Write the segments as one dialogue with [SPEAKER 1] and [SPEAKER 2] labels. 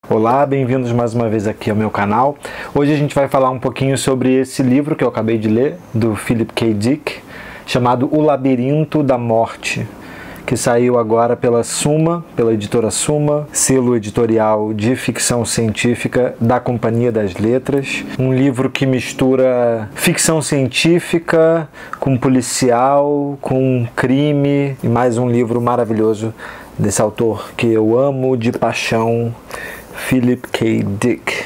[SPEAKER 1] Olá, bem-vindos mais uma vez aqui ao meu canal. Hoje a gente vai falar um pouquinho sobre esse livro que eu acabei de ler, do Philip K. Dick, chamado O Labirinto da Morte, que saiu agora pela Suma, pela editora Suma, selo editorial de ficção científica da Companhia das Letras. Um livro que mistura ficção científica com policial, com crime, e mais um livro maravilhoso desse autor que eu amo de paixão, Philip K. Dick.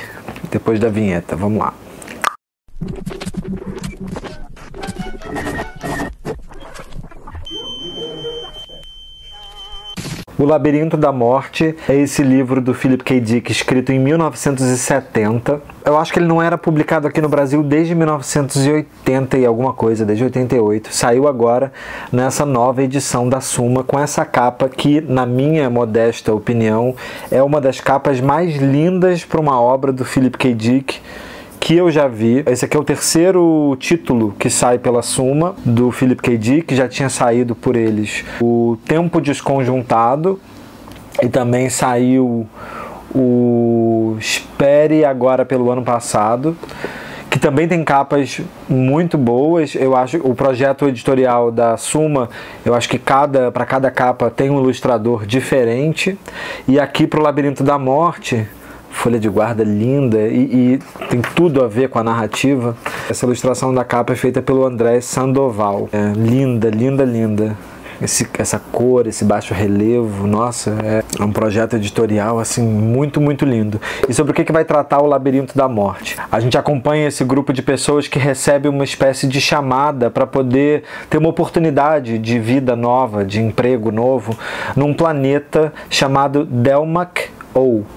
[SPEAKER 1] Depois da vinheta, vamos lá. O Labirinto da Morte é esse livro do Philip K. Dick, escrito em 1970. Eu acho que ele não era publicado aqui no Brasil desde 1980 e alguma coisa, desde 88. Saiu agora nessa nova edição da Suma, com essa capa que, na minha modesta opinião, é uma das capas mais lindas para uma obra do Philip K. Dick que eu já vi. Esse aqui é o terceiro título que sai pela Suma, do Philip K. Dick. Já tinha saído por eles O Tempo Desconjuntado e também saiu o Espere agora pelo ano passado, que também tem capas muito boas. Eu acho o projeto editorial da Suma, eu acho que para cada capa tem um ilustrador diferente. E aqui para o Labirinto da Morte, folha de guarda linda e tem tudo a ver com a narrativa. Essa ilustração da capa é feita pelo André Sandoval. É linda, linda, linda. Essa cor, esse baixo relevo, nossa, é um projeto editorial assim muito, muito lindo. E sobre o que vai tratar o Labirinto da Morte? A gente acompanha esse grupo de pessoas que recebe uma espécie de chamada para poder ter uma oportunidade de vida nova, de emprego novo, num planeta chamado Delmak.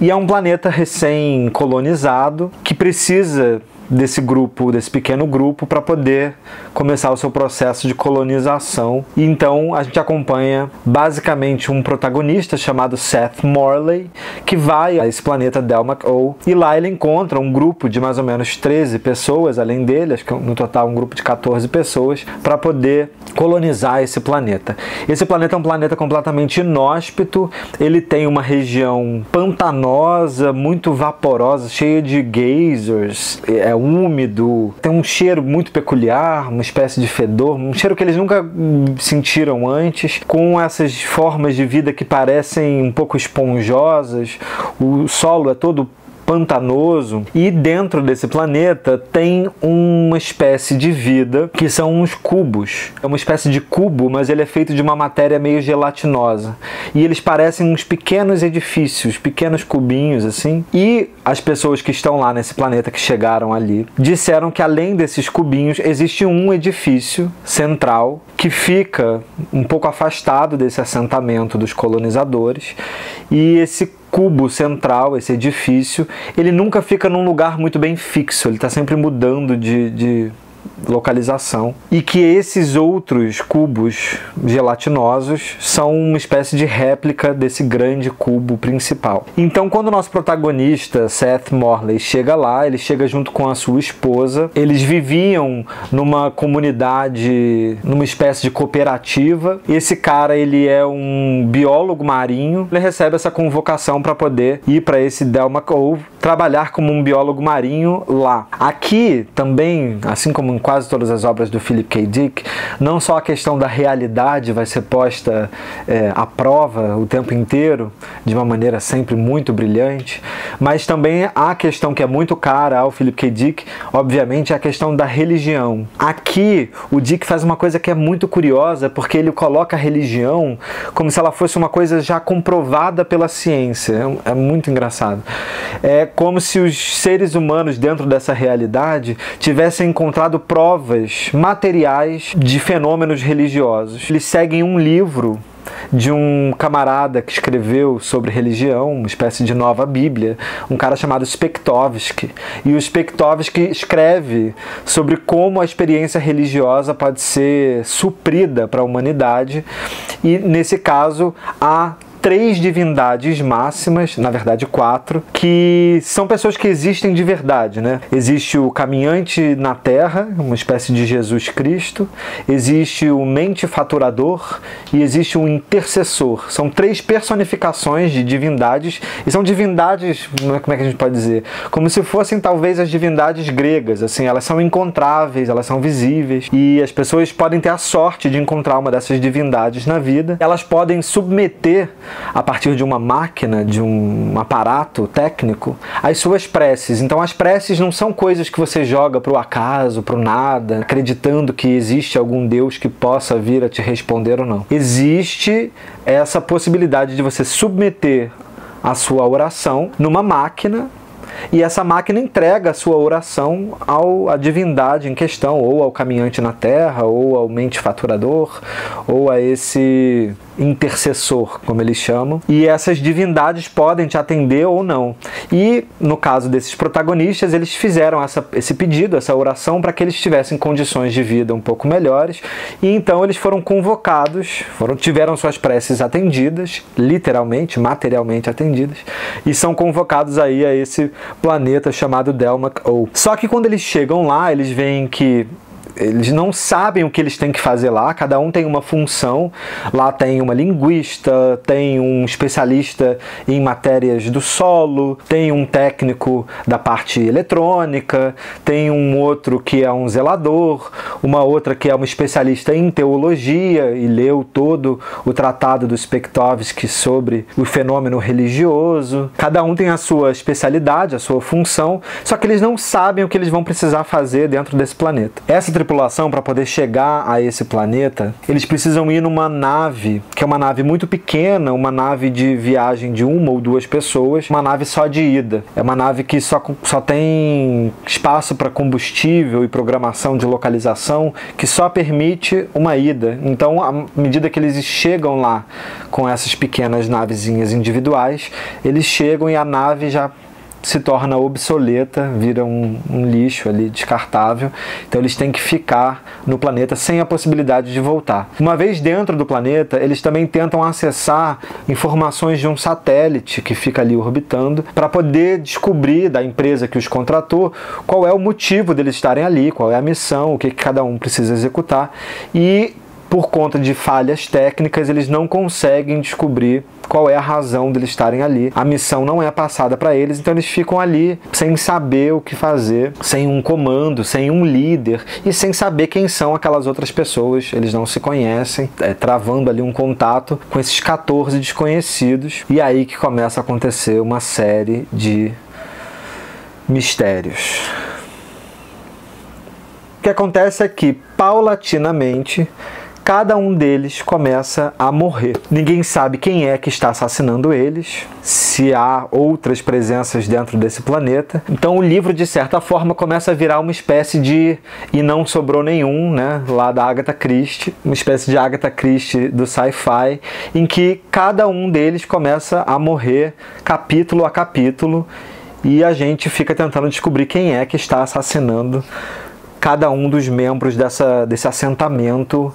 [SPEAKER 1] E é um planeta recém-colonizado que precisa desse pequeno grupo, para poder começar o seu processo de colonização. E então a gente acompanha basicamente um protagonista chamado Seth Morley, que vai a esse planeta Delmak, e lá ele encontra um grupo de mais ou menos 13 pessoas, além dele, acho que no total um grupo de 14 pessoas, para poder colonizar esse planeta. Esse planeta é um planeta completamente inóspito, ele tem uma região pantanosa, muito vaporosa, cheia de geysers, é úmido, tem um cheiro muito peculiar, uma espécie de fedor, um cheiro que eles nunca sentiram antes, com essas formas de vida que parecem um pouco esponjosas. O solo é todo pantanoso, e dentro desse planeta tem uma espécie de vida que são uns cubos. É uma espécie de cubo, mas ele é feito de uma matéria meio gelatinosa, e eles parecem uns pequenos edifícios, pequenos cubinhos assim. E as pessoas que estão lá nesse planeta, que chegaram ali, disseram que além desses cubinhos existe um edifício central que fica um pouco afastado desse assentamento dos colonizadores, e esse cubo central, esse edifício, ele nunca fica num lugar muito bem fixo, ele está sempre mudando de localização, e que esses outros cubos gelatinosos são uma espécie de réplica desse grande cubo principal. Então, quando o nosso protagonista, Seth Morley, chega lá, ele chega junto com a sua esposa. Eles viviam numa comunidade, numa espécie de cooperativa. Esse cara, ele é um biólogo marinho. Ele recebe essa convocação para poder ir para esse Delmak, ou trabalhar como um biólogo marinho lá. Aqui também, assim como em quase todas as obras do Philip K. Dick, não só a questão da realidade vai ser posta à prova o tempo inteiro, de uma maneira sempre muito brilhante, mas também a questão que é muito cara ao Philip K. Dick, obviamente, é a questão da religião. Aqui, o Dick faz uma coisa que é muito curiosa, porque ele coloca a religião como se ela fosse uma coisa já comprovada pela ciência. É muito engraçado. É como se os seres humanos dentro dessa realidade tivessem encontrado provas materiais de fenômenos religiosos. Eles seguem um livro de um camarada que escreveu sobre religião, uma espécie de nova Bíblia, um cara chamado Spektovsky. E o Spektovsky escreve sobre como a experiência religiosa pode ser suprida para a humanidade, e nesse caso a 3 divindades máximas, na verdade 4, que são pessoas que existem de verdade, né? Existe o caminhante na Terra, uma espécie de Jesus Cristo, existe o mentefaturador e existe o intercessor. São 3 personificações de divindades, e são divindades, como é que a gente pode dizer? Como se fossem talvez as divindades gregas, assim, elas são encontráveis, elas são visíveis, e as pessoas podem ter a sorte de encontrar uma dessas divindades na vida. Elas podem submeter, a partir de uma máquina, de um aparato técnico, as suas preces. Então as preces não são coisas que você joga para o acaso, para o nada, acreditando que existe algum Deus que possa vir a te responder ou não. Existe essa possibilidade de você submeter a sua oração numa máquina, e essa máquina entrega a sua oração à divindade em questão, ou ao caminhante na Terra, ou ao mentefaturador, ou a esse intercessor, como eles chamam, e essas divindades podem te atender ou não. E no caso desses protagonistas, eles fizeram esse pedido, essa oração, para que eles tivessem condições de vida um pouco melhores, e então eles foram convocados, tiveram suas preces atendidas, literalmente, materialmente atendidas, e são convocados aí a esse planeta chamado Delmak-O. Só que quando eles chegam lá, eles veem que eles não sabem o que eles têm que fazer lá, cada um tem uma função. Lá tem uma linguista, tem um especialista em matérias do solo, tem um técnico da parte eletrônica, tem um outro que é um zelador, uma outra que é uma especialista em teologia e leu todo o tratado do Spektovsky sobre o fenômeno religioso. Cada um tem a sua especialidade, a sua função, só que eles não sabem o que eles vão precisar fazer dentro desse planeta. Essa tripulação, para poder chegar a esse planeta, eles precisam ir numa nave, que é uma nave muito pequena, uma nave de viagem de 1 ou 2 pessoas, uma nave só de ida. É uma nave que só tem espaço para combustível e programação de localização, que só permite uma ida. Então, à medida que eles chegam lá com essas pequenas navezinhas individuais, eles chegam e a nave já se torna obsoleta, vira um lixo ali descartável. Então eles têm que ficar no planeta sem a possibilidade de voltar. Uma vez dentro do planeta, eles também tentam acessar informações de um satélite que fica ali orbitando, para poder descobrir da empresa que os contratou qual é o motivo deles estarem ali, qual é a missão, o que cada um precisa executar. E por conta de falhas técnicas, eles não conseguem descobrir qual é a razão deles estarem ali. A missão não é passada para eles, então eles ficam ali sem saber o que fazer, sem um comando, sem um líder e sem saber quem são aquelas outras pessoas. Eles não se conhecem, travando ali um contato com esses 14 desconhecidos. E aí que começa a acontecer uma série de mistérios. O que acontece é que, paulatinamente, cada um deles começa a morrer. Ninguém sabe quem é que está assassinando eles, se há outras presenças dentro desse planeta. Então o livro, de certa forma, começa a virar uma espécie de E Não Sobrou Nenhum, né? Lá da Agatha Christie, uma espécie de Agatha Christie do sci-fi, em que cada um deles começa a morrer capítulo a capítulo, e a gente fica tentando descobrir quem é que está assassinando cada um dos membros desse assentamento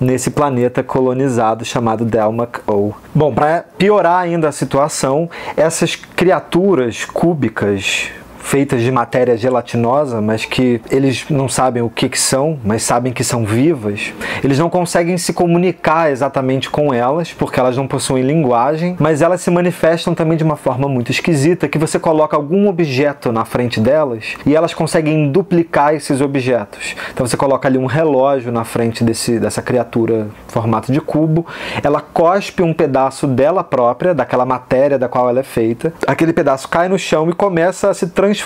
[SPEAKER 1] nesse planeta colonizado chamado Delmak-O. Bom, para piorar ainda a situação, essas criaturas cúbicas feitas de matéria gelatinosa, mas que eles não sabem o que são, mas sabem que são vivas, eles não conseguem se comunicar exatamente com elas, porque elas não possuem linguagem, mas elas se manifestam também de uma forma muito esquisita, que você coloca algum objeto na frente delas e elas conseguem duplicar esses objetos. Então você coloca ali um relógio na frente dessa criatura em formato de cubo, ela cospe um pedaço dela própria, daquela matéria da qual ela é feita, aquele pedaço cai no chão e começa a se transformar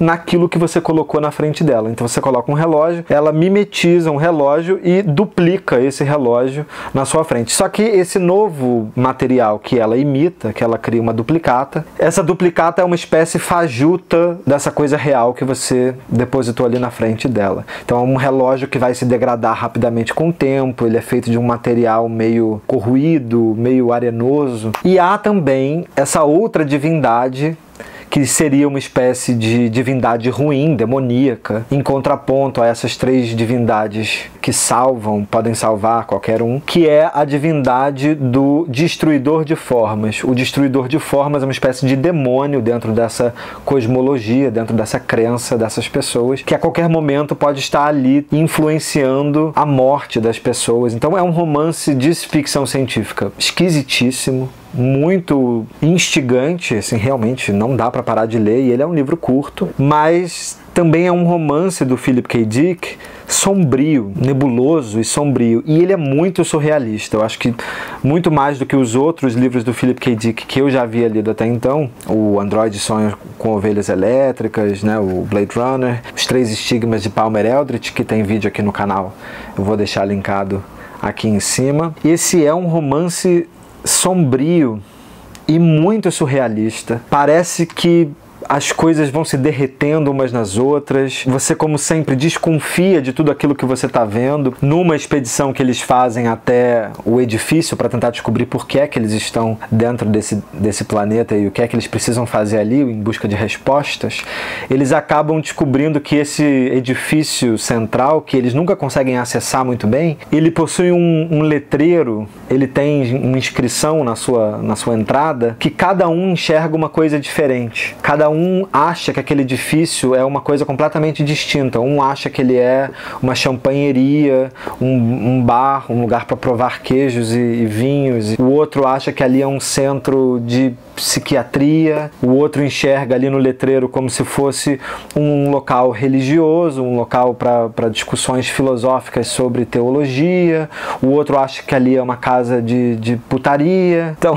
[SPEAKER 1] naquilo que você colocou na frente dela. Então você coloca um relógio, ela mimetiza um relógio e duplica esse relógio na sua frente. Só que esse novo material que ela imita, que ela cria uma duplicata, essa duplicata é uma espécie fajuta dessa coisa real que você depositou ali na frente dela. Então é um relógio que vai se degradar rapidamente com o tempo, ele é feito de um material meio corroído, meio arenoso. E há também essa outra divindade que seria uma espécie de divindade ruim, demoníaca, em contraponto a essas 3 divindades que podem salvar qualquer um, que é a divindade do destruidor de formas. O destruidor de formas é uma espécie de demônio dentro dessa cosmologia, dentro dessa crença dessas pessoas, que a qualquer momento pode estar ali influenciando a morte das pessoas. Então é um romance de ficção científica esquisitíssimo, muito instigante, assim, realmente não dá para parar de ler, e ele é um livro curto, mas também é um romance do Philip K. Dick sombrio, nebuloso e sombrio, e ele é muito surrealista. Eu acho que muito mais do que os outros livros do Philip K. Dick que eu já havia lido até então, o Android Sonha com Ovelhas Elétricas, né, o Blade Runner, Os 3 Estigmas de Palmer Eldritch, que tem vídeo aqui no canal, eu vou deixar linkado aqui em cima. Esse é um romance sombrio e muito surrealista. Parece que as coisas vão se derretendo umas nas outras. Você, como sempre, desconfia de tudo aquilo que você está vendo. Numa expedição que eles fazem até o edifício para tentar descobrir por que é que eles estão dentro desse planeta e o que é que eles precisam fazer ali em busca de respostas, eles acabam descobrindo que esse edifício central, que eles nunca conseguem acessar muito bem, ele possui um letreiro, ele tem uma inscrição na sua entrada, que cada um enxerga uma coisa diferente. Cada um acha que aquele edifício é uma coisa completamente distinta. Um acha que ele é uma champanheria, um bar, um lugar para provar queijos e vinhos. O outro acha que ali é um centro de psiquiatria. O outro enxerga ali no letreiro como se fosse um local religioso, um local para discussões filosóficas sobre teologia. O outro acha que ali é uma casa de putaria. Então...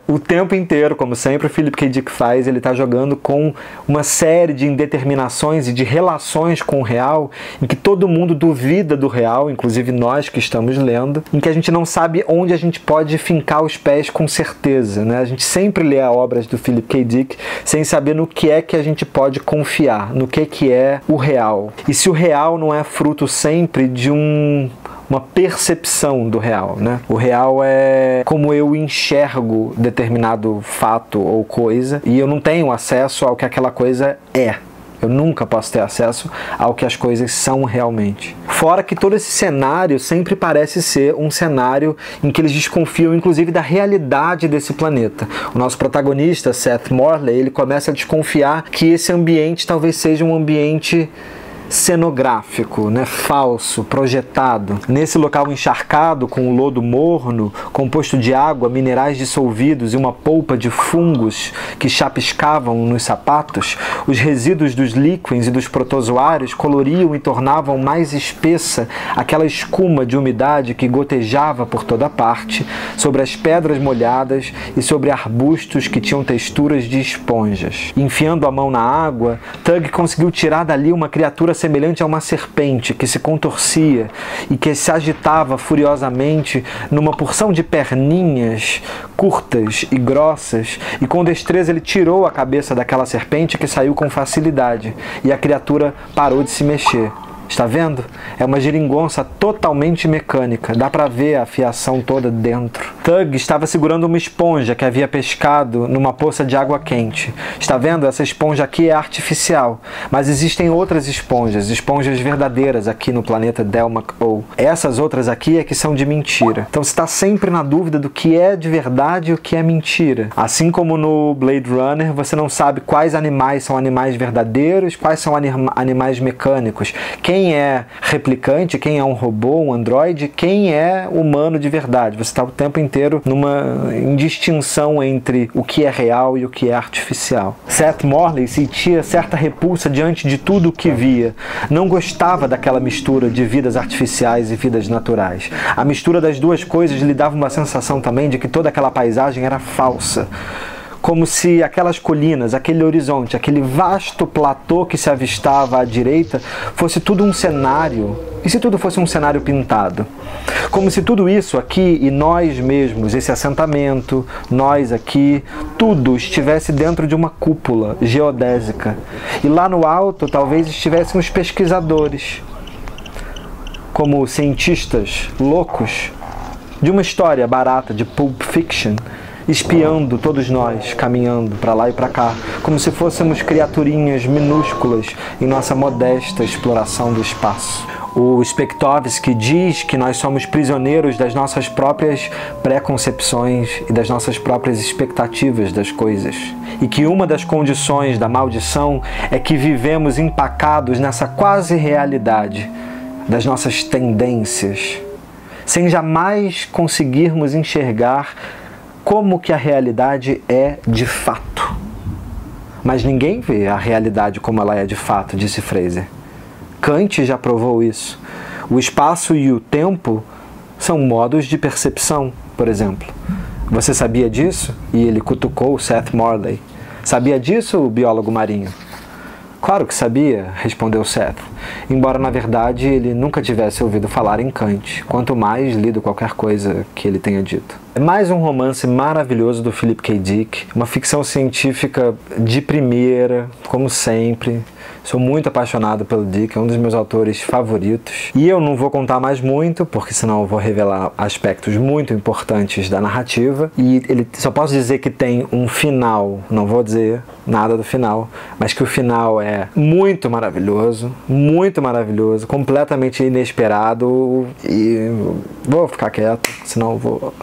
[SPEAKER 1] o tempo inteiro, como sempre o Philip K. Dick faz, ele está jogando com uma série de indeterminações e de relações com o real, em que todo mundo duvida do real, inclusive nós que estamos lendo, em que a gente não sabe onde a gente pode fincar os pés com certeza, né? A gente sempre lê as obras do Philip K. Dick sem saber no que é que a gente pode confiar, no que é o real. E se o real não é fruto sempre de uma percepção do real, né? O real é como eu enxergo determinado fato ou coisa, e eu não tenho acesso ao que aquela coisa é. Eu nunca posso ter acesso ao que as coisas são realmente. Fora que todo esse cenário sempre parece ser um cenário em que eles desconfiam, inclusive, da realidade desse planeta. O nosso protagonista, Seth Morley, ele começa a desconfiar que esse ambiente talvez seja um ambiente cenográfico, né, falso, projetado. Nesse local encharcado, com o lodo morno, composto de água, minerais dissolvidos e uma polpa de fungos que chapiscavam nos sapatos, os resíduos dos líquens e dos protozoários coloriam e tornavam mais espessa aquela escuma de umidade que gotejava por toda parte, sobre as pedras molhadas e sobre arbustos que tinham texturas de esponjas. Enfiando a mão na água, Tug conseguiu tirar dali uma criatura semelhante a uma serpente que se contorcia e que se agitava furiosamente numa porção de perninhas curtas e grossas, e com destreza ele tirou a cabeça daquela serpente, que saiu com facilidade, e a criatura parou de se mexer. Está vendo? É uma geringonça totalmente mecânica. Dá para ver a fiação toda dentro. Tug estava segurando uma esponja que havia pescado numa poça de água quente. Está vendo? Essa esponja aqui é artificial. Mas existem outras esponjas verdadeiras aqui no planeta Delmak-O. Essas outras aqui é que são de mentira. Então você está sempre na dúvida do que é de verdade e o que é mentira. Assim como no Blade Runner, você não sabe quais animais são animais verdadeiros, quais são animais mecânicos. Quem é replicante, quem é um robô, um androide, quem é humano de verdade. Você está o tempo inteiro numa indistinção entre o que é real e o que é artificial. Seth Morley sentia certa repulsa diante de tudo o que via. Não gostava daquela mistura de vidas artificiais e vidas naturais. A mistura das duas coisas lhe dava uma sensação também de que toda aquela paisagem era falsa. Como se aquelas colinas, aquele horizonte, aquele vasto platô que se avistava à direita fosse tudo um cenário. E se tudo fosse um cenário pintado? Como se tudo isso aqui e nós mesmos, esse assentamento, nós aqui, tudo estivesse dentro de uma cúpula geodésica. E lá no alto talvez estivessem os pesquisadores, como cientistas loucos de uma história barata de Pulp Fiction, espiando todos nós, caminhando para lá e para cá, como se fôssemos criaturinhas minúsculas em nossa modesta exploração do espaço. O Spektovsky diz que nós somos prisioneiros das nossas próprias preconcepções e das nossas próprias expectativas das coisas. E que uma das condições da maldição é que vivemos empacados nessa quase realidade das nossas tendências, sem jamais conseguirmos enxergar como que a realidade é de fato. Mas ninguém vê a realidade como ela é de fato, disse Fraser. Kant já provou isso. O espaço e o tempo são modos de percepção, por exemplo. Você sabia disso? E ele cutucou Seth Morley. Sabia disso, o biólogo marinho? Claro que sabia, respondeu Seth, embora na verdade ele nunca tivesse ouvido falar em Kant, quanto mais lido qualquer coisa que ele tenha dito. É mais um romance maravilhoso do Philip K. Dick, uma ficção científica de primeira, como sempre. Sou muito apaixonado pelo Dick, é um dos meus autores favoritos. E eu não vou contar mais muito, porque senão eu vou revelar aspectos muito importantes da narrativa. E ele só posso dizer que tem um final, não vou dizer nada do final, mas que o final é muito maravilhoso, completamente inesperado. E vou ficar quieto, senão eu vou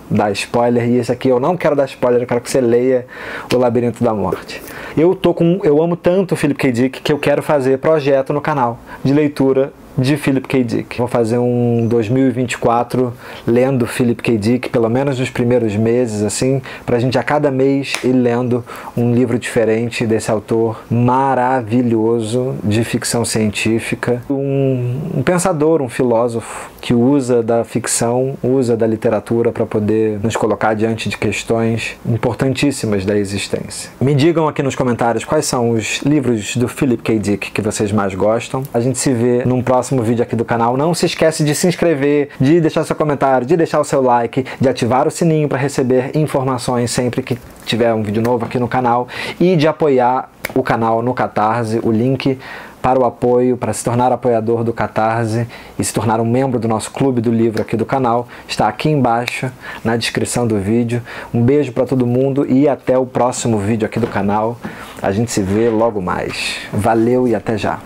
[SPEAKER 1] dar spoiler, e esse aqui eu não quero dar spoiler, eu quero que você leia O Labirinto da Morte. Eu amo tanto o Philip K. Dick que eu quero fazer projeto no canal de leitura de Philip K. Dick. Vou fazer um 2024 lendo Philip K. Dick, pelo menos nos primeiros meses, assim, pra gente a cada mês ir lendo um livro diferente desse autor maravilhoso de ficção científica. Um pensador, um filósofo que usa da ficção, usa da literatura para poder nos colocar diante de questões importantíssimas da existência. Me digam aqui nos comentários quais são os livros do Philip K. Dick que vocês mais gostam. A gente se vê num próximo vídeo aqui do canal. Não se esquece de se inscrever, de deixar seu comentário, de deixar o seu like, de ativar o sininho para receber informações sempre que tiver um vídeo novo aqui no canal e de apoiar o canal no Catarse. O link para o apoio, para se tornar apoiador do Catarse e se tornar um membro do nosso clube do livro aqui do canal, está aqui embaixo na descrição do vídeo. Um beijo para todo mundo e até o próximo vídeo aqui do canal. A gente se vê logo mais. Valeu e até já!